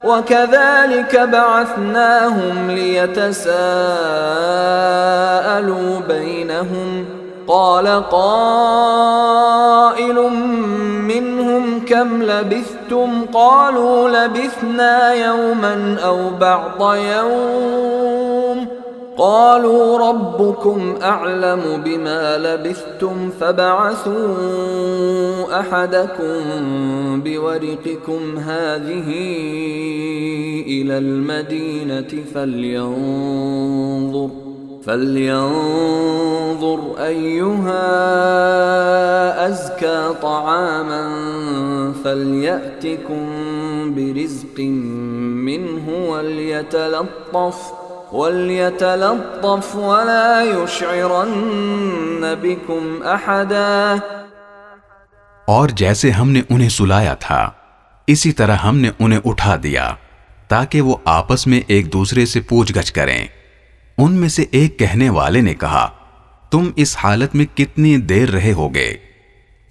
वकज़ालिक बअसनाहुम लियतसाअलू बैनहुम क़ाल क़ाइलुम मिनहुम कम लबिस्थुम क़ालू लबिस्ना यौमन औ बअद यौम क़ालू रब्बुकुम अअलमु बिमा लबिस्थुम फबअसू अहदकुम बिवरिक़िकुम हाज़िही इलल मदीनति फल्यंज़ुर अय्युहा अज़्का तआमन फल्यअतिकुम बिरिज़्क़िन मिन्हु वल्यतलत्तफ़ वला युशइरन्न बिकुम अहदा। और जैसे हमने उन्हें सुलाया था इसी तरह हमने उन्हें उठा दिया ताकि वो आपस में एक दूसरे से पूछगछ करें। उनमें से एक कहने वाले ने कहा, तुम इस हालत में कितनी देर रहे होगे?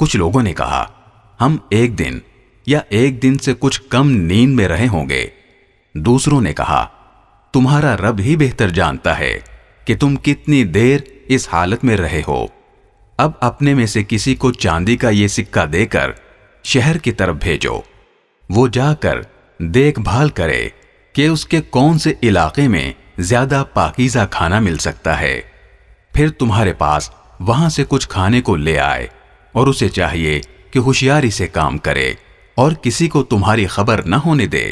कुछ लोगों ने कहा, हम एक दिन या एक दिन से कुछ कम नींद में रहे होंगे। दूसरों ने कहा, तुम्हारा रब ही बेहतर जानता है कि तुम कितनी देर इस हालत में रहे हो। अब अपने में से किसी को चांदी का ये सिक्का देकर शहर की तरफ भेजो, वो जाकर देखभाल करे कि उसके कौन से इलाके में ज्यादा पाकीज़ा खाना मिल सकता है। फिर तुम्हारे पास वहां से कुछ खाने को ले आए और उसे चाहिए कि होशियारी से काम करे और किसी को तुम्हारी खबर न होने दे।